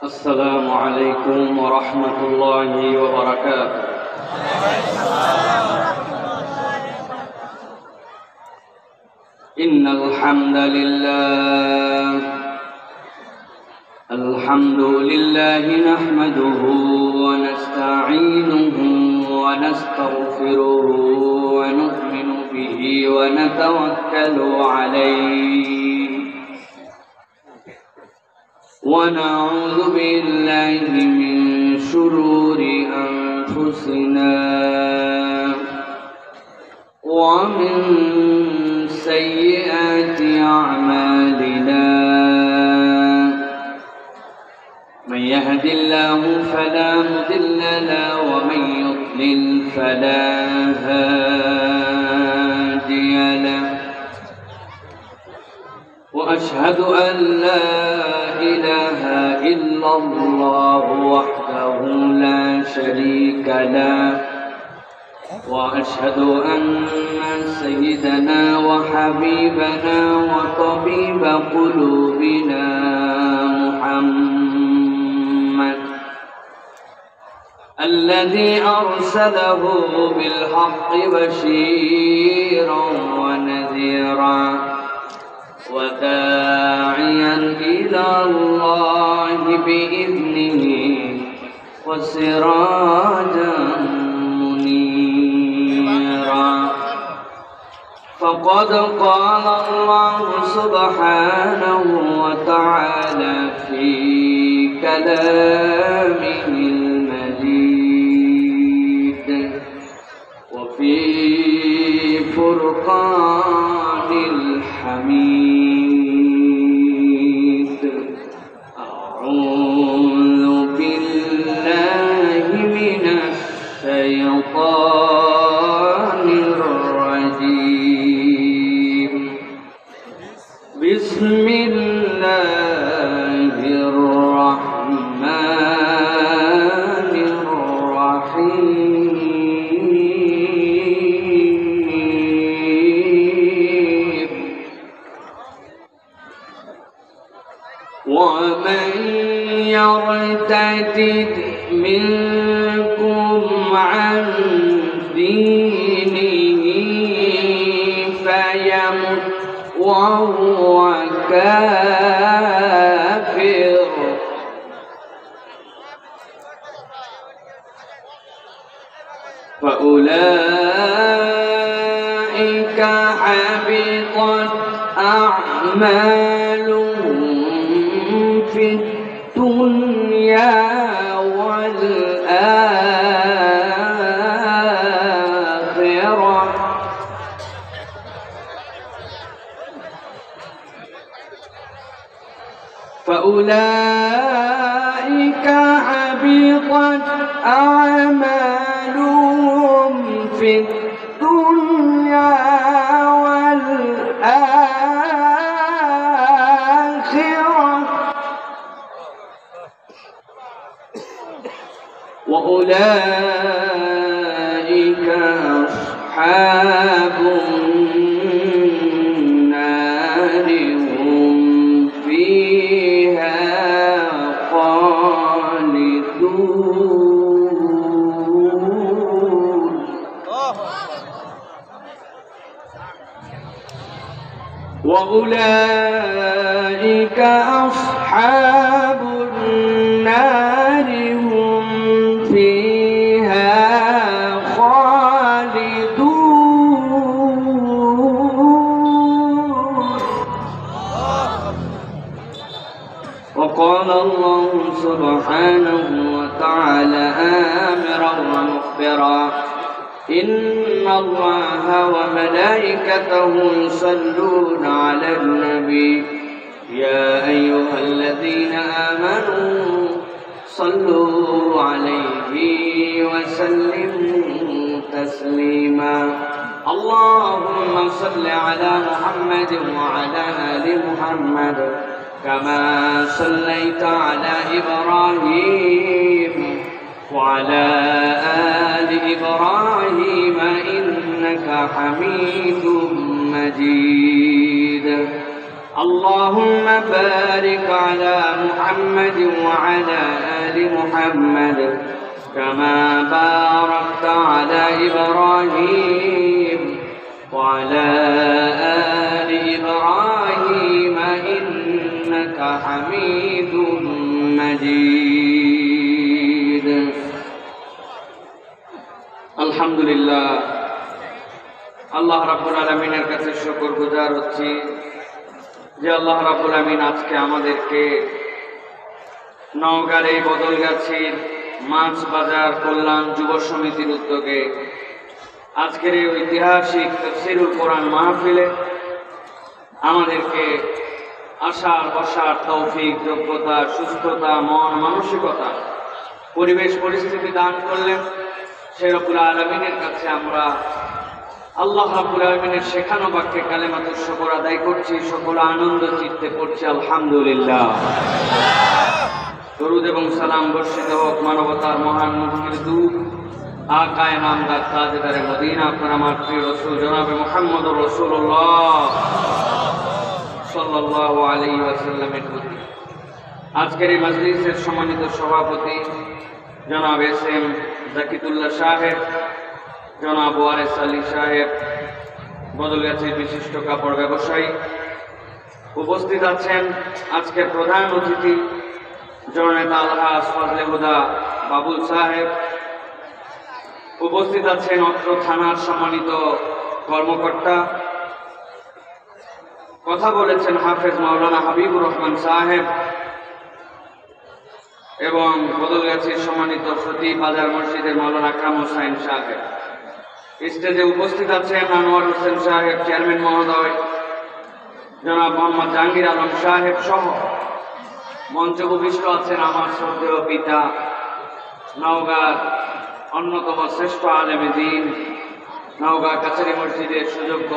السلام عليكم ورحمة الله وبركاته. إن الحمد لله نحمده ونستعينه ونستغفره ونؤمن به ونتوكل عليه ونعوذ بالله من شرور أنفسنا ومن سيئات أعمالنا. من يهد الله فلا مضل له ومن يضلل فلا هادي له. وأشهد أن لا إله إلا الله وحده لا شريك له. وأشهد أن سيدنا وحبيبنا وطبيب قلوبنا محمد الذي أرسله بالحق بشيرا ونذيرا وداعيا إلى الله بإذنه وسراجا منيرا. فقد قال الله سبحانه وتعالى في كلامه المجيد وفي فرقان الحميد. أعوذ بالله من الشيطان الرجيم. بسم الله الرحمن الرحيم. ومن يرتد منكم عن دينه فيمت وهو كافر فأولئك حبطت أعمالهم في الدنيا والآخرة فأولئك حبطت أعمالهم في الدنيا والآخرة وأولئك أصحاب النار هم فيها خالدون. وأولئك أصحاب النار هم فيها خالدون. وقال الله سبحانه وتعالى آمرا ومخبرا إن الله وملائكته يصلون على النبي يا أيها الذين آمنوا صلوا عليه وسلموا تسليما. اللهم صل على محمد وعلى آل محمد كما صليت على إبراهيم وعلى آل إبراهيم إنك حميد مجيد. اللهم بارك على محمد وعلى آل محمد كما باركت على إبراهيم وعلى آل إبراهيم إنك حميد مجيد الحمد لله আল্লাহ রাব্বুল আলামিনের কাছে শুকরগুজার হচ্ছি যে আল্লাহ রাব্বুল আমিন আজকে আমাদেরকে নওগাঁর এই বদলগাছির মাছ বাজার কল্যাণ যুব সমিতির উদ্যোগে আজকের এই ঐতিহাসিক তাফসীরুল কোরআন মাহফিলে আমাদেরকে আসার বসার তৌফিক, যোগ্যতা, সুস্থতা, মন মানসিকতা, পরিবেশ পরিস্থিতি দান করলেন। সেই রব্বুল আলামিনের কাছে আমরা আল্লাহ রাব্বুল আলামিনের শেখানো বাক্যে কালেমাতুশ শুকর আদায় করছি, সকল আনন্দ চিত্তে পড়ছি আলহামদুলিল্লাহ। দরুদ এবং সালাম বর্ষিত হোক মানবতার মহান মুক্তির দূত আকায়ে নামদার তাজদারে মদিনা আপনার আমার প্রিয় রাসূল জনাবে মুহাম্মদুর রাসূলুল্লাহ সাল্লাল্লাহু আলাইহি ওয়াসাল্লামের প্রতি। আজকের এই মজলিসের সম্মানিত সভাপতি জনাব এস এম জাকিতুল্লাহ সাহেব, জনাব ওয়ারেস আলী সাহেব, বদলগাছির বিশিষ্ট কাপড় ব্যবসায়ী, উপস্থিত আছেন আজকের প্রধান অতিথি জননেতা আলহাজ ফজলে হুদা বাবুল সাহেব, উপস্থিত আছেন অত্র থানার সম্মানিত কর্মকর্তা, কথা বলেছেন হাফেজ মাওলানা হাবিবুর রহমান সাহেব এবং বদলগাছির সম্মানিত খতিব বাজার মসজিদের মাওলানা আকরাম হোসেন সাহেব। স্টেজে উপস্থিত আছেন আনোয়ার হোসেন সাহেব চেয়ারম্যান মহোদয়, জনাব মোহাম্মদ জাহাঙ্গীর আলম সাহেব সহ মঞ্চে উপবিষ্ট আছেন আমার শ্রদ্ধেয় পিতা, নওগাঁর অন্যতম শ্রেষ্ঠ আলেমে দ্বীন, নওগাঁ কাছারি মসজিদের সুযোগ্য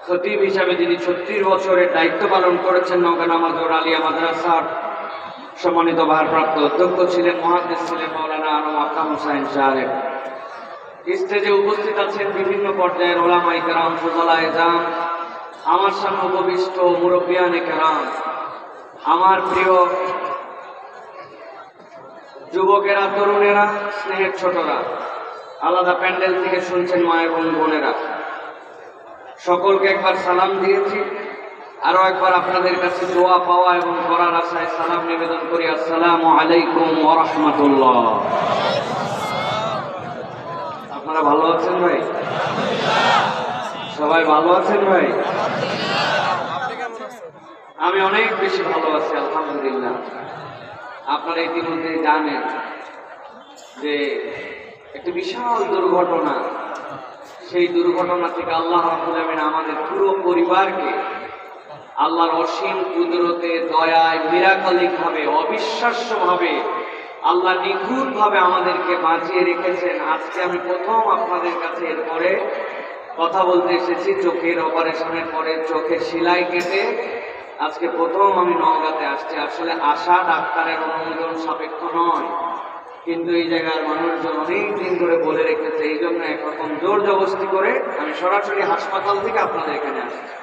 খতিব হিসাবে যিনি 36 বছরের দায়িত্ব পালন করেছেন, নওগাঁ নামাজুর আলিয়া মাদ্রাসার সম্মানিত ভারপ্রাপ্ত অধ্যক্ষ ছিলেন, মুহাদ্দিস ছিলেন মাওলানা আনোয়ার আকরাম হোসেন সাহেব। স্টেজে উপস্থিত আছেন বিভিন্ন পর্যায়ের ওলামায়ে কেরাম, ফুজালায়ে জাম, আমার সামনে উপবিষ্ট মুরব্বিয়ানে কেরাম, আমার প্রিয় যুবকেরা, তরুণেরা, স্নেহের ছোটরা, আলাদা প্যান্ডেল থেকে শুনছেন মা এবং বোনেরা, সকলকে একবার সালাম দিয়েছি। আরো একবার আপনাদের কাছে দোয়া পাওয়া এবং করার আশায় সালাম নিবেদন করি। আসসালামু আলাইকুম ওয়া রাহমাতুল্লাহ। আপনারা ভালো আছেন ভাই? সবাই ভালো আছেন ভাই? আমি অনেক বেশি ভালো আছি আলহামদুলিল্লাহ। আপনারা ইতিমধ্যে জানেন যে একটি বিশাল দুর্ঘটনা, সেই দুর্ঘটনা থেকে আল্লাহ রাব্বুল আমিন আমাদের পুরো পরিবারকে আল্লাহর অসীম কুদরতে, দয়ায়, মিরাকলিক ভাবে, অবিশ্বাস্য ভাবে, আল্লাহ নিখুঁত ভাবে আমাদেরকে বাঁচিয়ে রেখেছেন। আজকে আমি প্রথম আপনাদের কাছে এরপরে কথা বলতে এসেছি চোখের অপারেশনের পরে, চোখের সেলাই কেটে আজকে প্রথম আমি নওগাঁতে আসছি। আসলে আশা ডাক্তারের অনুমোদন সাপেক্ষ নয়, কিন্তু এই জায়গার মানুষজন অনেক দিন ধরে বলে রেখেছে, এই জন্য একরকম জোর জবরদস্তি করে আমি সরাসরি হাসপাতাল থেকে আপনাদের এখানে আসছি।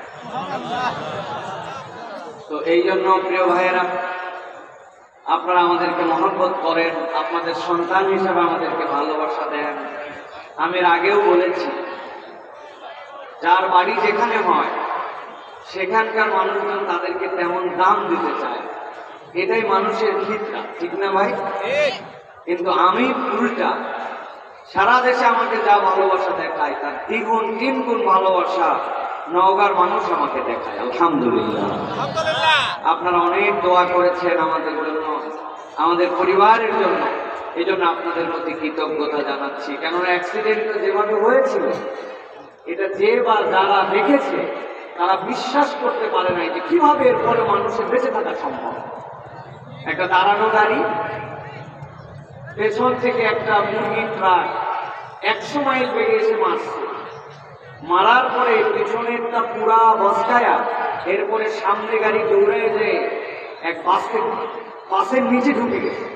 তো এই জন্য প্রিয় ভাইয়েরা, আপনারা আমাদেরকে মহব্বত করেন, আপনাদের সন্তান হিসেবে আমাদেরকে ভালোবাসা দেন। আমি এর আগেও বলেছি, যার বাড়ি যেখানে হয় সেখানকার মানুষজন তাদেরকে তেমন দাম দিতে চায়, এটাই মানুষের ফিতরা, ঠিক না ভাই? কিন্তু আমি উল্টা, সারা দেশে আমাকে যা ভালোবাসা দেখায় তার দ্বিগুণ তিনগুণ ভালোবাসা নওগাঁর মানুষ আমাকে দেখায় আলহামদুলিল্লাহ। আপনারা অনেক দোয়া করেছেন আমাদের জন্য, আমাদের পরিবারের জন্য, এই জন্য আপনাদের প্রতি কৃতজ্ঞতা জানাচ্ছি। কেননা অ্যাক্সিডেন্টটা যেভাবে হয়েছিল, এটা যে বা যারা দেখেছে তারা বিশ্বাস করতে পারে নাই যে কিভাবে এরপরে মানুষের বেঁচে থাকা সম্ভব। একটা দাঁড়ানো গাড়ি, পেছন থেকে একটা মুরগি ট্রাক 100 মাইল বেগে এসে মারছে, মারার পরে পেছনেরটা পুরা বস্তায়া, এরপরে সামনে গাড়ি দৌড়ে যে এক বাসের নিচে ঢুকে গেছে,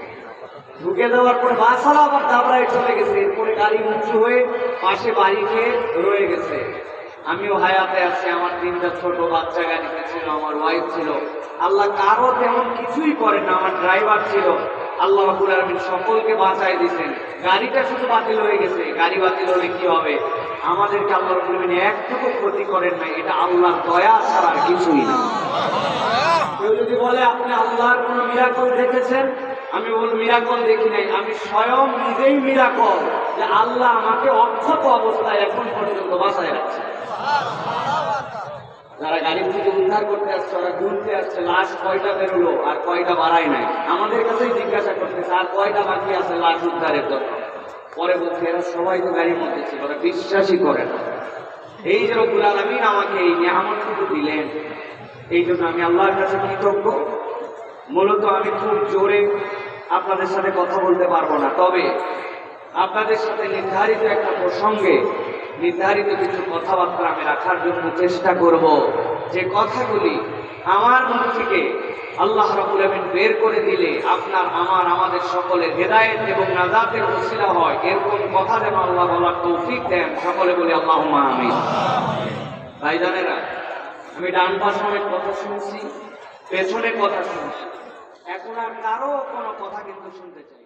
ঢুকে দেওয়ার পরে বাসারা আবার দাবড়ায় চলে গেছে, এরপরে গাড়ি উঁচু হয়ে পাশে বাড়ি খেয়ে রয়ে গেছে। আমিও হায়াতে আছি, আমার 3টা ছোট বাচ্চা গাড়িতে ছিল, আমার ওয়াইফ ছিল। আল্লাহ কারো তেমন কিছুই করেন না, আমার ড্রাইভার ছিল। আল্লাহ রাব্বুল আলামিন সকলকে বাঁচায় দিয়েছেন। গাড়িটা শুধু বাতিল হয়ে গেছে, গাড়ি বাতিল হলে কি হবে? আমাদেরকে আল্লাহ রাব্বুল আলামিন একটুকু ক্ষতি করেন না, এটা আল্লাহর দয়া ছাড়া আর কিছুই না। কেউ যদি বলে আপনি আল্লাহর কোন মিরাকল দেখেছেন, আমি বলবো মিরাকল দেখি নাই, আমি স্বয়ং নিজেই মিরাকল যে আল্লাহ আমাকে অক্ষত অবস্থায় এখন পর্যন্ত বাঁচায় রাখছে। যারা গাড়ি থেকে উদ্ধার করতে আসছে, ওরা ঘুরতে আসছে, লাশ কয়টা বেরোলো আর কয়টা বাড়ায় নাই, আমাদের কাছেই জিজ্ঞাসা করতেছে আর কয়টা বাকি আছে লাশ উদ্ধারের জন্য। পরে বলছে এরা সবাই তো গাড়ির মধ্যে ছিল, ওরা বিশ্বাসই করে না। এই যে রব্বুল আলামিন আমাকে এই নিয়ামতটুকু দিলেন, এই জন্য আমি আল্লাহর কাছে কৃতজ্ঞ। মূলত আমি খুব জোরে আপনাদের সাথে কথা বলতে পারবো না, তবে আপনাদের সাথে নির্ধারিত একটা প্রসঙ্গে নির্ধারিত কিছু কথাবার্তা আমি রাখার জন্য চেষ্টা করব, যে কথাগুলি আমার মুখ থেকে আল্লাহ রাব্বুল আলামিন বের করে দিলে আপনার আমার আমাদের সকলের হেদায়েত এবং নাজাতের ওসিলা হয়, এরকম কথা যেন আল্লাহ বলার তৌফিক দেন। সকলে বলি আল্লাহুম্মা আমিন। ভাইজানেরা, আমি ডান পাশে অনেক কথা শুনছি, পেছনে কথা শুনছি, এখন আর কারো কোনো কথা কিন্তু শুনতে চাই।